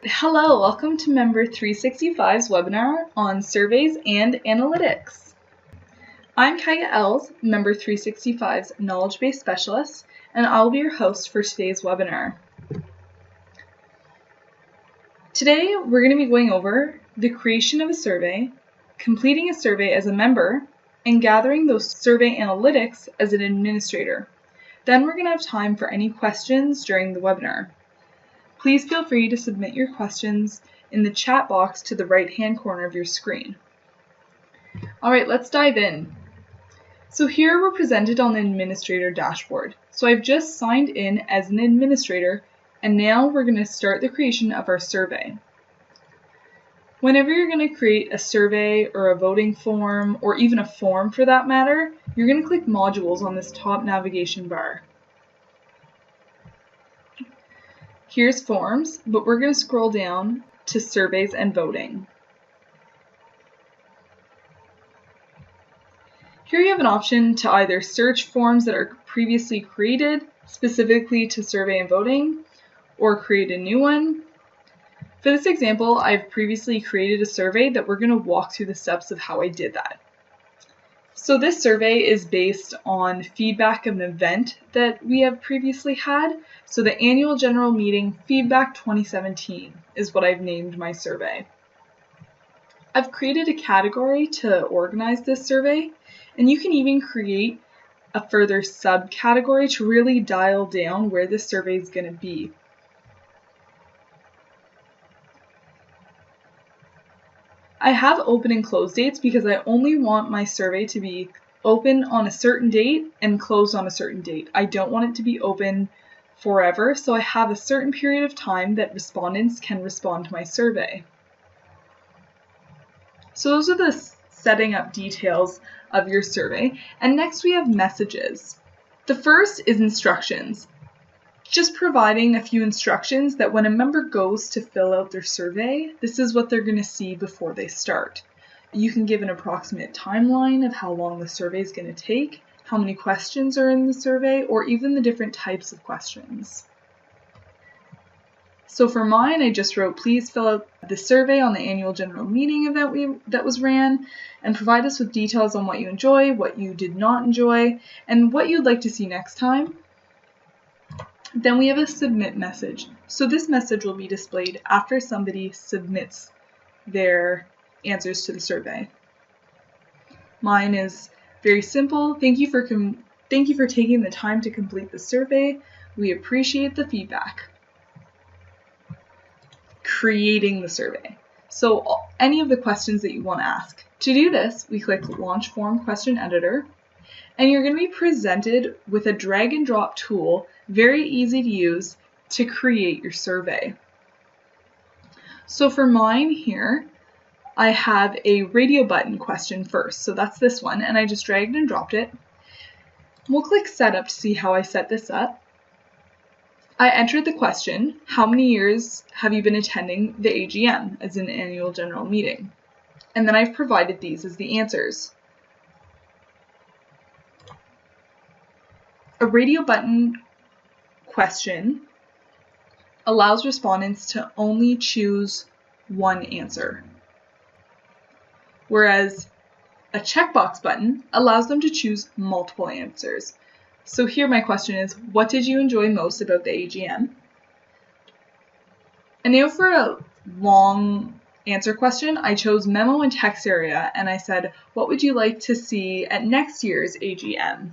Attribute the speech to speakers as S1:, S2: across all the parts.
S1: Hello, welcome to Member 365's webinar on surveys and analytics. I'm Kaya Els, Member 365's Knowledge Base Specialist, and I'll be your host for today's webinar. Today, we're going to be going over the creation of a survey, completing a survey as a member, and gathering those survey analytics as an administrator. Then we're going to have time for any questions during the webinar. Please feel free to submit your questions in the chat box to the right-hand corner of your screen. All right, let's dive in. So here we're presented on the administrator dashboard. So I've just signed in as an administrator, and now we're going to start the creation of our survey. Whenever you're going to create a survey or a voting form, or even a form for that matter, you're going to click Modules on this top navigation bar. Here's Forms, but we're going to scroll down to Surveys and Voting. Here you have an option to either search forms that are previously created, specifically to survey and voting, or create a new one. For this example, I've previously created a survey that we're going to walk through the steps of how I did that. So this survey is based on feedback of an event that we have previously had. So the Annual General Meeting Feedback 2017 is what I've named my survey. I've created a category to organize this survey, and you can even create a further subcategory to really dial down where this survey is going to be. I have open and close dates because I only want my survey to be open on a certain date and closed on a certain date. I don't want it to be open forever, so I have a certain period of time that respondents can respond to my survey. So those are the setting up details of your survey, and next we have messages. The first is instructions. Just providing a few instructions that when a member goes to fill out their survey, this is what they're going to see before they start. You can give an approximate timeline of how long the survey is going to take, how many questions are in the survey, or even the different types of questions. So for mine, I just wrote, please fill out the survey on the annual general meeting event that was ran, and provide us with details on what you enjoy, what you did not enjoy, and what you'd like to see next time. Then we have a submit message. So this message will be displayed after somebody submits their answers to the survey. Mine is very simple. Thank you for taking the time to complete the survey. We appreciate the feedback. Creating the survey. So any of the questions that you want to ask. To do this, we click Launch Form Question Editor, and you're going to be presented with a drag and drop tool, very easy to use, to create your survey. So for mine here, I have a radio button question first. So that's this one, and I just dragged and dropped it. We'll click Setup to see how I set this up. I entered the question, how many years have you been attending the AGM, as an annual general meeting? And then I've provided these as the answers. A radio button question allows respondents to only choose one answer, whereas a checkbox button allows them to choose multiple answers. So here my question is, what did you enjoy most about the AGM? And now for a long answer question, I chose memo and text area, and I said, what would you like to see at next year's AGM?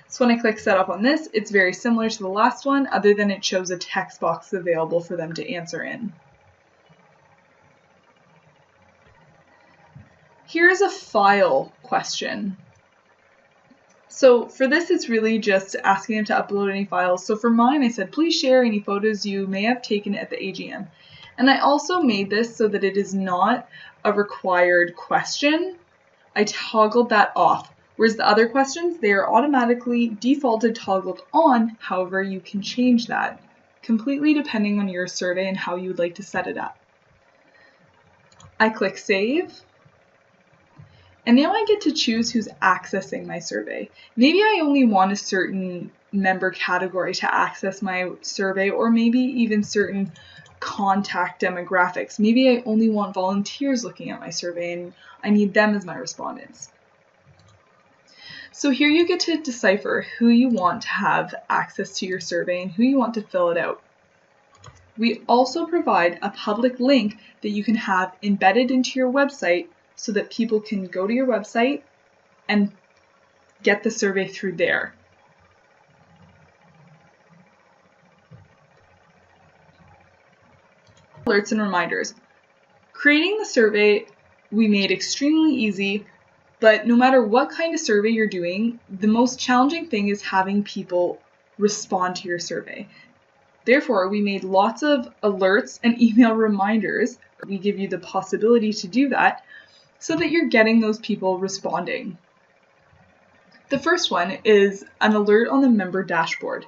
S1: So when I click Setup on this, it's very similar to the last one, other than it shows a text box available for them to answer in. Here's a file question. So for this, it's really just asking them to upload any files. So for mine, I said, please share any photos you may have taken at the AGM. And I also made this so that it is not a required question. I toggled that off. Whereas the other questions, they are automatically defaulted toggled on. However, you can change that completely depending on your survey and how you would like to set it up. I click Save. And now I get to choose who's accessing my survey. Maybe I only want a certain member category to access my survey, or maybe even certain contact demographics. Maybe I only want volunteers looking at my survey and I need them as my respondents. So here you get to decipher who you want to have access to your survey and who you want to fill it out. We also provide a public link that you can have embedded into your website so that people can go to your website and get the survey through there. Alerts and reminders. Creating the survey we made extremely easy, but no matter what kind of survey you're doing, the most challenging thing is having people respond to your survey. Therefore, we made lots of alerts and email reminders. We give you the possibility to do that so that you're getting those people responding. The first one is an alert on the member dashboard.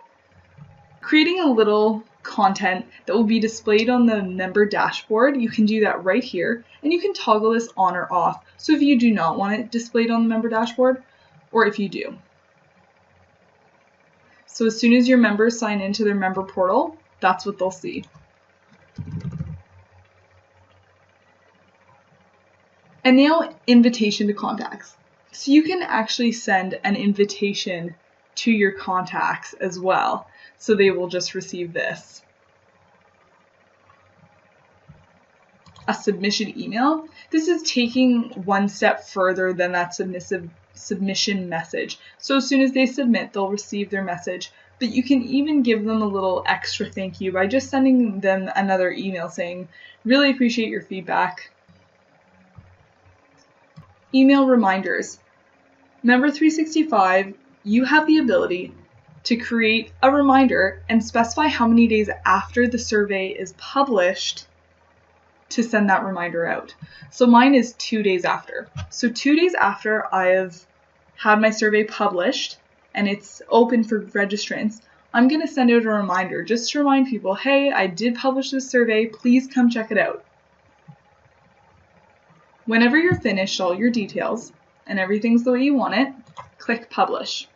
S1: Creating a little content that will be displayed on the member dashboard, you can do that right here, and you can toggle this on or off. So if you do not want it displayed on the member dashboard, or if you do. So as soon as your members sign into their member portal, that's what they'll see. And now, invitation to contacts. So you can actually send an invitation to your contacts as well. So they will just receive this. A submission email. This is taking one step further than that submission message. So as soon as they submit, they'll receive their message. But you can even give them a little extra thank you by just sending them another email saying, really appreciate your feedback. Email reminders. Member 365, you have the ability to create a reminder and specify how many days after the survey is published to send that reminder out. So mine is 2 days after. So 2 days after I have had my survey published and it's open for registrants, I'm going to send out a reminder just to remind people, hey, I did publish this survey, please come check it out. Whenever you're finished all your details and everything's the way you want it, click publish.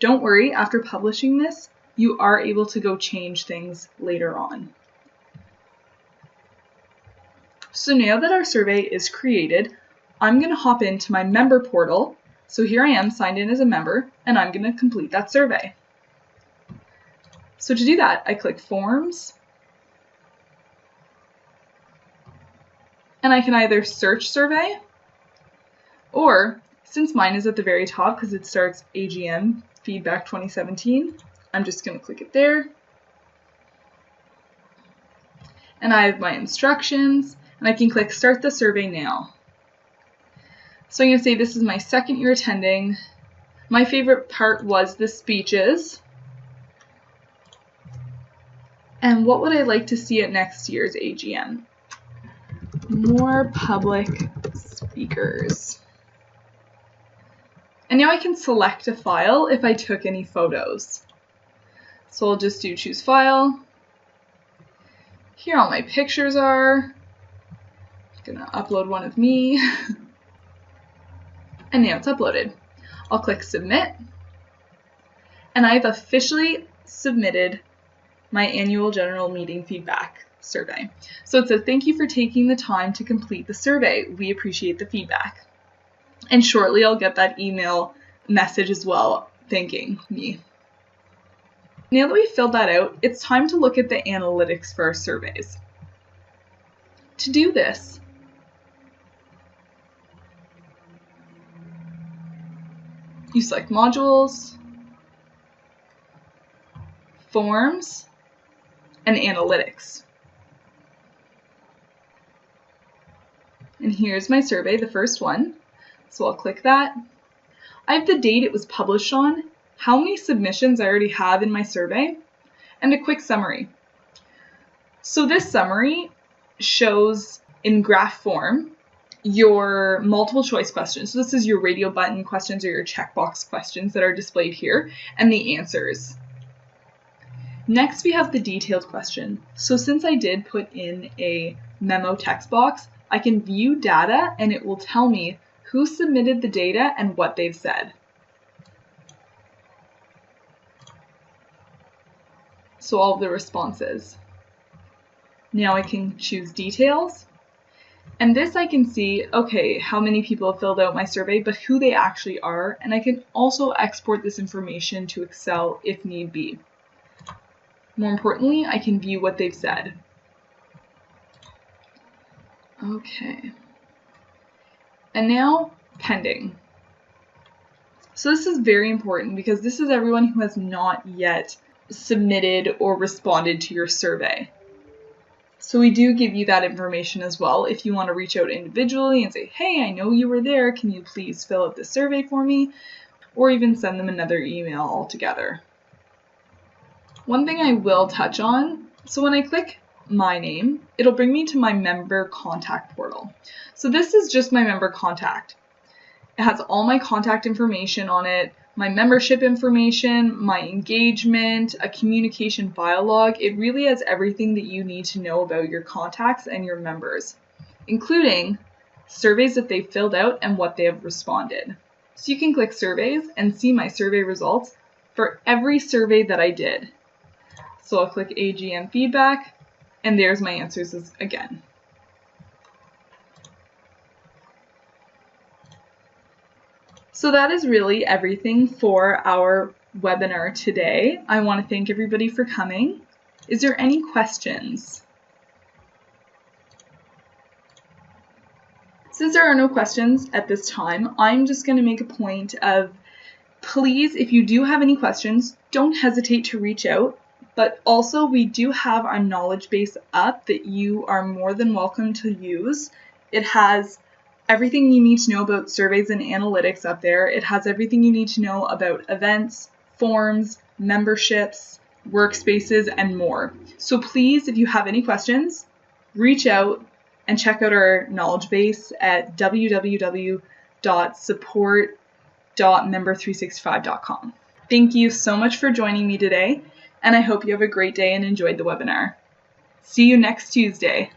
S1: Don't worry, after publishing this, you are able to go change things later on. So now that our survey is created, I'm going to hop into my member portal. So here I am signed in as a member, and I'm going to complete that survey. So to do that, I click Forms, and I can either search survey, or since mine is at the very top because it starts AGM Feedback 2017, I'm just going to click it there. And I have my instructions, and I can click Start the Survey Now. So I'm going to say this is my second year attending. My favorite part was the speeches. And what would I like to see at next year's AGM? More public speakers. And now I can select a file if I took any photos. So I'll just do choose file. Here all my pictures are. I'm gonna upload one of me. And now it's uploaded. I'll click submit. And I've officially submitted my annual general meeting feedback survey. So it says, thank you for taking the time to complete the survey. We appreciate the feedback. And shortly I'll get that email message as well, thanking me. Now that we've filled that out, it's time to look at the analytics for our surveys. To do this, you select Modules, Forms, and Analytics. And here's my survey, the first one. So I'll click that. I have the date it was published on, how many submissions I already have in my survey, and a quick summary. So this summary shows in graph form your multiple choice questions. So this is your radio button questions or your checkbox questions that are displayed here, and the answers. Next we have the detailed question. So since I did put in a memo text box, I can view data and it will tell me who submitted the data and what they've said. So all of the responses. Now I can choose details. And this I can see, okay, how many people have filled out my survey, but who they actually are. And I can also export this information to Excel if need be. More importantly, I can view what they've said. Okay. And now, pending. So this is very important because this is everyone who has not yet submitted or responded to your survey. So we do give you that information as well if you want to reach out individually and say, hey, I know you were there, can you please fill out the survey for me? Or even send them another email altogether. One thing I will touch on, so when I click my name, it'll bring me to my member contact portal. So this is just my member contact. It has all my contact information on it, my membership information, my engagement, a communication file log. It really has everything that you need to know about your contacts and your members, including surveys that they've filled out and what they have responded. So you can click surveys and see my survey results for every survey that I did. So I'll click AGM feedback, and there's my answers again. So that is really everything for our webinar today. I want to thank everybody for coming. Is there any questions? Since there are no questions at this time, I'm just going to make a point of, please, if you do have any questions, don't hesitate to reach out. But also, we do have our knowledge base up that you are more than welcome to use. It has everything you need to know about surveys and analytics up there. It has everything you need to know about events, forms, memberships, workspaces, and more. So please, if you have any questions, reach out and check out our knowledge base at www.support.member365.com. Thank you so much for joining me today, and I hope you have a great day and enjoyed the webinar. See you next Tuesday.